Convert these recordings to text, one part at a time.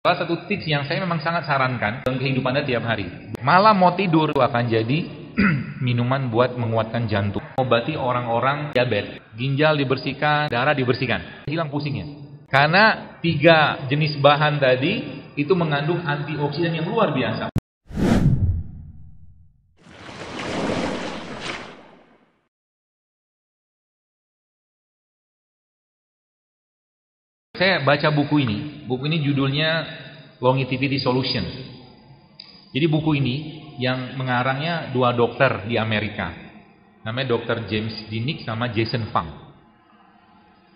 Salah satu tips yang saya memang sangat sarankan dalam kehidupan Anda tiap hari. Malam mau tidur itu akan jadi minuman buat menguatkan jantung. Mengobati orang-orang diabetes. Ginjal dibersihkan, darah dibersihkan. Hilang pusingnya. Karena 3 jenis bahan tadi itu mengandung antioksidan yang luar biasa. Saya baca buku ini. Buku ini judulnya Longevity Solution. Jadi buku ini yang mengarangnya 2 dokter di Amerika. Namanya Dr. James Dinnick sama Jason Fung.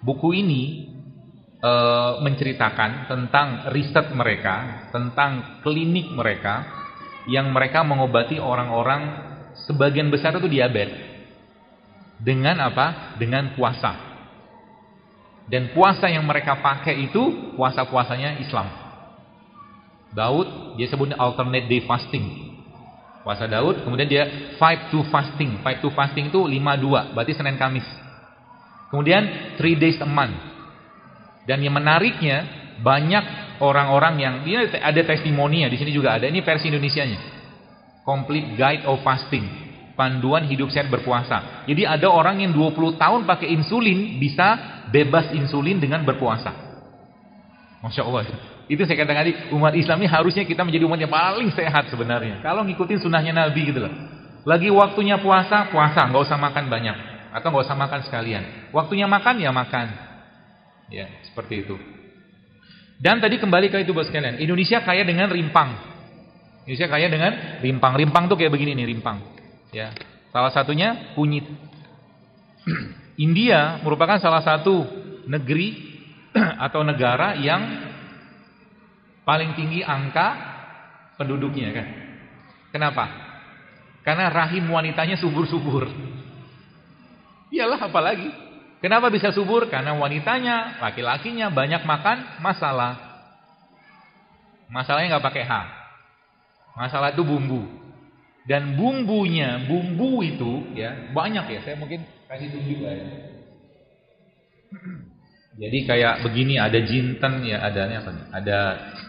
Buku ini menceritakan tentang riset mereka, tentang klinik mereka, yang mereka mengobati orang-orang sebagian besar itu diabetes. Dengan apa? Dengan puasa. Dan puasa yang mereka pakai itu puasa-puasanya Islam. Daud, dia sebutnya alternate day fasting. Puasa Daud, kemudian dia 5-2 fasting. 5-2 fasting itu 5-2, berarti Senin Kamis. Kemudian 3 days a month. Dan yang menariknya, banyak orang-orang yang, ini ada testimoninya, di sini juga ada, ini versi Indonesianya. Complete Guide of Fasting. Panduan hidup sehat berpuasa. Jadi ada orang yang 20 tahun pakai insulin, bisa bebas insulin dengan berpuasa. Masya Allah. Itu saya katakan tadi, umat Islam ini harusnya kita menjadi umat yang paling sehat sebenarnya. Kalau ngikutin sunnahnya Nabi gitu loh. Lagi waktunya puasa, nggak usah makan banyak. Atau nggak usah makan sekalian. Waktunya makan, ya makan. Ya, seperti itu. Dan tadi kembali ke itu bos sekalian. Indonesia kaya dengan rimpang. Indonesia kaya dengan rimpang. Rimpang tuh kayak begini nih, rimpang. Ya, salah satunya kunyit. India merupakan salah satu negeri atau negara yang paling tinggi angka penduduknya kan. Kenapa? Karena rahim wanitanya subur-subur. Iyalah apalagi. Kenapa bisa subur? Karena wanitanya, laki-lakinya banyak makan masalah. Masalahnya nggak pakai H. Masalah itu bumbu. Dan bumbu itu ya banyak ya. Saya mungkin kasih tunjuk lah ya. Jadi kayak begini, ada jinten ya, adanya apa nih? Ada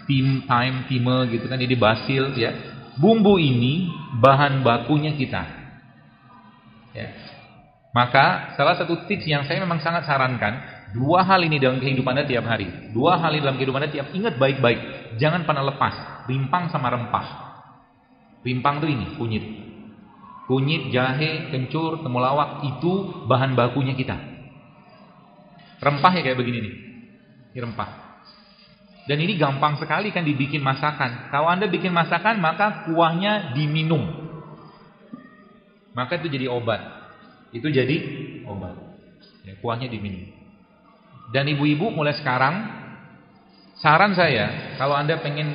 thyme gitu kan, jadi basil ya. Bumbu ini bahan bakunya kita. Ya. Maka salah satu tips yang saya memang sangat sarankan, 2 hal ini dalam kehidupan Anda tiap hari. 2 hal ini dalam kehidupan Anda tiap, ingat baik-baik, jangan pernah lepas. Rimpang sama rempah. Rimpang itu ini, kunyit. Kunyit, jahe, kencur, temulawak, itu bahan bakunya kita. Rempah ya kayak begini nih. Ini rempah. Dan ini gampang sekali kan dibikin masakan. Kalau Anda bikin masakan, maka kuahnya diminum. Maka itu jadi obat. Itu jadi obat. Ya, kuahnya diminum. Dan ibu-ibu mulai sekarang, saran saya, kalau Anda pengen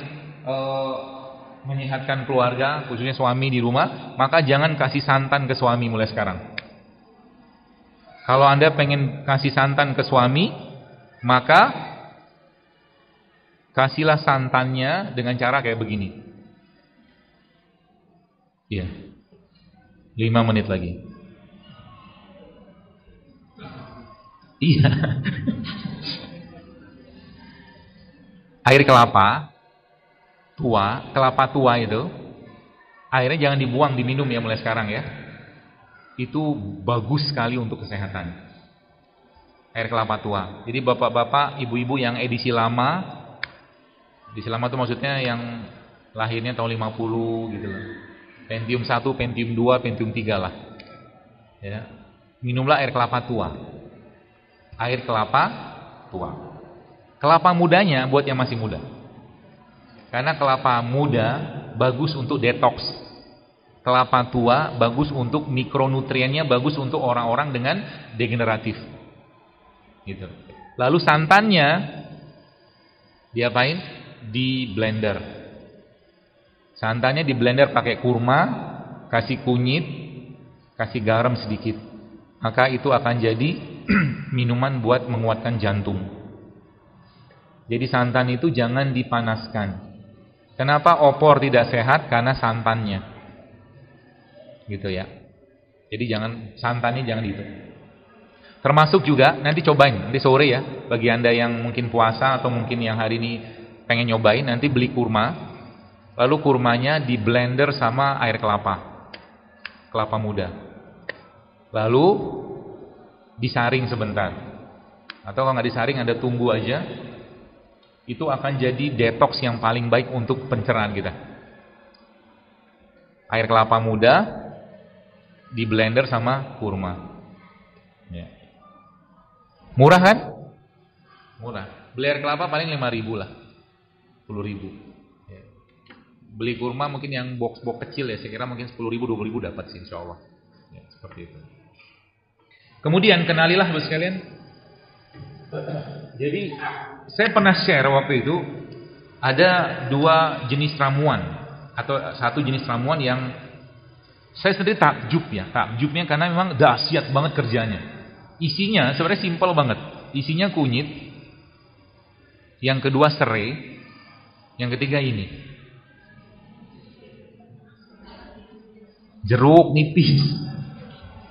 menyehatkan keluarga, khususnya suami di rumah, maka jangan kasih santan ke suami mulai sekarang. Kalau Anda pengen kasih santan ke suami, maka kasihlah santannya dengan cara kayak begini. Iya. 5 menit lagi. Iya. Air kelapa tua itu, airnya jangan dibuang, diminum ya mulai sekarang ya. Itu bagus sekali untuk kesehatan. Air kelapa tua. Jadi bapak-bapak, ibu-ibu yang edisi lama itu maksudnya yang lahirnya tahun 50 gitu loh. Pentium 1, Pentium 2, Pentium 3 lah. Ya. Minumlah air kelapa tua. Air kelapa tua. Kelapa mudanya buat yang masih muda. Karena kelapa muda bagus untuk detox. Kelapa tua bagus untuk mikronutriennya, bagus untuk orang-orang dengan degeneratif. Gitu. Lalu santannya diapain? Di blender. Santannya di blender pakai kurma, kasih kunyit, kasih garam sedikit. Maka itu akan jadi minuman buat menguatkan jantung. Jadi santan itu jangan dipanaskan. Kenapa opor tidak sehat? Karena santannya. Gitu ya. Jadi santannya jangan itu. Termasuk juga nanti cobain nanti sore ya, bagi Anda yang mungkin puasa atau mungkin yang hari ini pengen nyobain, nanti beli kurma, lalu kurmanya di blender sama air kelapa muda, lalu disaring sebentar, atau kalau nggak disaring Anda tunggu aja, itu akan jadi detox yang paling baik untuk pencernaan kita. Air kelapa muda di blender sama kurma, ya. Murah kan? Murah. Beli air kelapa paling 5.000 lah, 10.000. Ya. Beli kurma mungkin yang box-box kecil ya, saya kira mungkin 10.000, 20.000 dapat sih insya Allah. Ya, seperti itu. Kemudian kenalilah Bapak sekalian. Jadi saya pernah share waktu itu ada 2 jenis ramuan atau 1 jenis ramuan yang saya sendiri takjub ya, takjubnya karena memang dahsyat banget kerjanya. Isinya sebenarnya simpel banget. Isinya kunyit, yang kedua serai, yang ketiga ini jeruk nipis.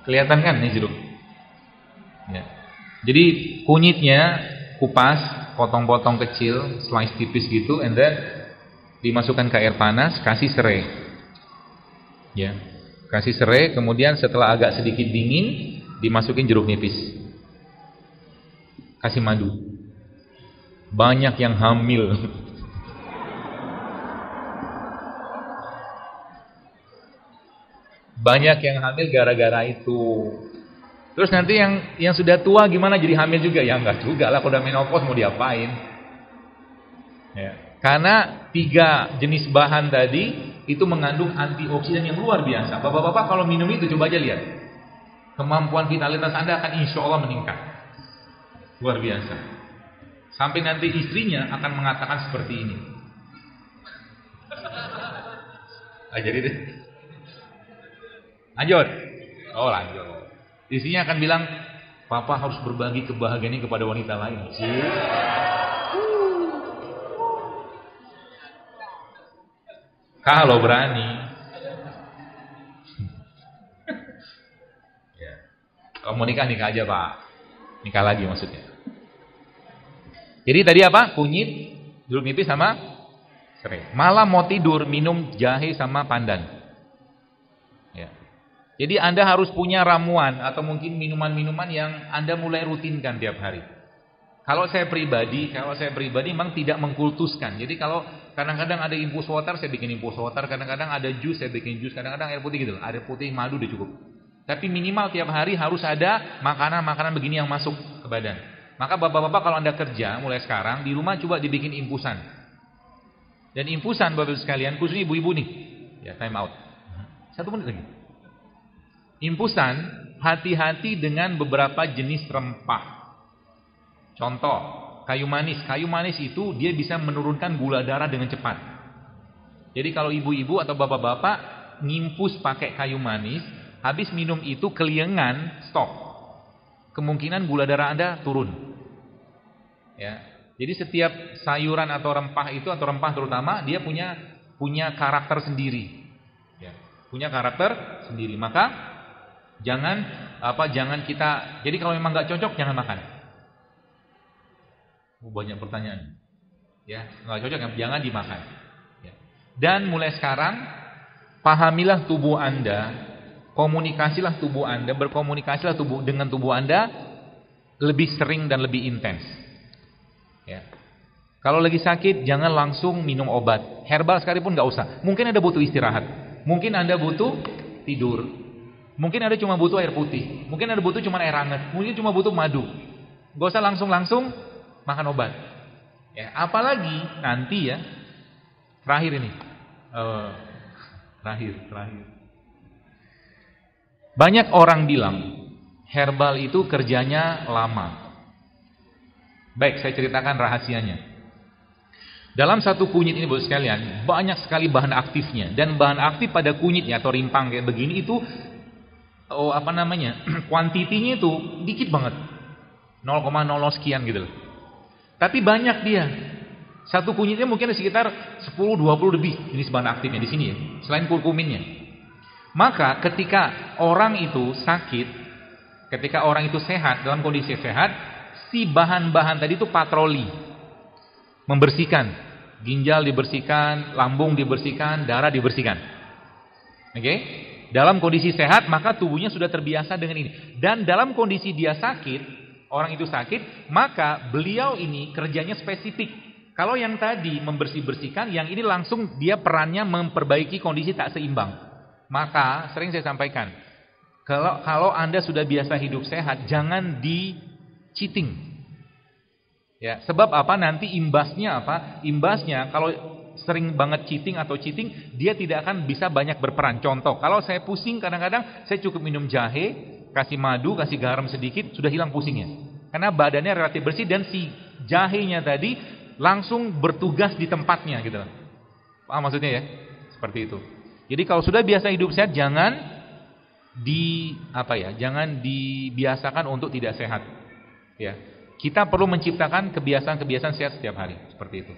Kelihatan kan nih jeruk? Ya. Jadi kunyitnya kupas, potong-potong kecil, slice tipis gitu, and then dimasukkan ke air panas, kasih serai. Ya. Kasih serai, kemudian setelah agak sedikit dingin, dimasukin jeruk nipis. Kasih madu. Banyak yang hamil. Banyak yang hamil gara-gara itu. Terus nanti yang sudah tua gimana, jadi hamil juga? Ya enggak juga lah, kalau udah menopause mau diapain? Ya. Karena 3 jenis bahan tadi itu mengandung antioksidan yang luar biasa. Bapak-bapak kalau minum itu coba aja lihat, kemampuan vitalitas Anda akan insya Allah meningkat. Luar biasa. Sampai nanti istrinya akan mengatakan seperti ini. Jadi deh. Lanjut. Oh lanjut. Istrinya akan bilang, papa harus berbagi kebahagiaan ini kepada wanita lain. Kalau berani. Ya. Kalau mau nikah aja Pak. Nikah lagi maksudnya. Jadi tadi apa? Kunyit, jeruk nipis sama serai. Malam mau tidur minum jahe sama pandan. Ya. Jadi Anda harus punya ramuan atau mungkin minuman-minuman yang Anda mulai rutinkan tiap hari. Kalau saya pribadi memang tidak mengkultuskan. Jadi kalau kadang-kadang ada infus water, saya bikin infus water. Kadang-kadang ada jus, saya bikin jus. Kadang-kadang air putih gitu. Air putih, madu udah cukup. Tapi minimal tiap hari harus ada makanan-makanan begini yang masuk ke badan. Maka bapak-bapak kalau Anda kerja mulai sekarang, di rumah coba dibikin infusan. Dan infusan bapak sekalian, khususnya ibu-ibu nih. Ya, time out. 1 menit lagi. Infusan, hati-hati dengan beberapa jenis rempah. Contoh, kayu manis. Kayu manis itu dia bisa menurunkan gula darah dengan cepat. Jadi kalau ibu-ibu atau bapak-bapak nginfus pakai kayu manis, habis minum itu keliengan, stop. Kemungkinan gula darah Anda turun. Ya. Jadi setiap sayuran atau rempah itu, atau rempah terutama, dia punya karakter sendiri. Ya. Punya karakter sendiri. Maka jangan kita. Jadi kalau memang nggak cocok jangan makan. Banyak pertanyaan. Ya, nggak cocok jangan dimakan. Ya. Dan mulai sekarang pahamilah tubuh Anda, komunikasilah tubuh Anda, berkomunikasilah dengan tubuh Anda lebih sering dan lebih intens. Ya. Kalau lagi sakit jangan langsung minum obat. Herbal sekalipun nggak usah. Mungkin Anda butuh istirahat. Mungkin Anda butuh tidur. Mungkin Anda cuma butuh air putih. Mungkin Anda butuh cuma air hangat. Mungkin cuma butuh madu. Nggak usah langsung makan obat. Ya, apalagi nanti ya. Terakhir ini. Terakhir. Banyak orang bilang herbal itu kerjanya lama. Baik, saya ceritakan rahasianya. Dalam satu kunyit ini Bapak sekalian, banyak sekali bahan aktifnya. Dan bahan aktif pada kunyitnya atau rimpang kayak begini itu kuantitinya itu dikit banget. 0,00 sekian gitu loh. Tapi banyak dia. Satu kunyitnya mungkin sekitar 10-20 lebih jenis bahan aktifnya di sini ya, selain kurkuminnya. Maka ketika orang itu sakit, ketika orang itu sehat, dalam kondisi sehat, si bahan-bahan tadi itu patroli, membersihkan. ginjal dibersihkan, lambung dibersihkan, darah dibersihkan. Oke? Dalam kondisi sehat maka tubuhnya sudah terbiasa dengan ini. Dan dalam kondisi dia sakit, orang itu sakit, maka beliau ini kerjanya spesifik. Kalau yang tadi membersih-bersihkan, yang ini langsung dia perannya memperbaiki kondisi tak seimbang. Maka sering saya sampaikan, kalau Anda sudah biasa hidup sehat, jangan di cheating. Ya, sebab apa? Nanti imbasnya apa? Imbasnya kalau sering banget cheating, dia tidak akan bisa banyak berperan. Contoh, kalau saya pusing kadang-kadang saya cukup minum jahe, kasih madu, kasih garam sedikit, sudah hilang pusingnya. Karena badannya relatif bersih dan si jahenya tadi langsung bertugas di tempatnya gitu. Paham maksudnya ya? Seperti itu. Jadi kalau sudah biasa hidup sehat, jangan jangan dibiasakan untuk tidak sehat. Ya. Kita perlu menciptakan kebiasaan-kebiasaan sehat setiap hari, seperti itu.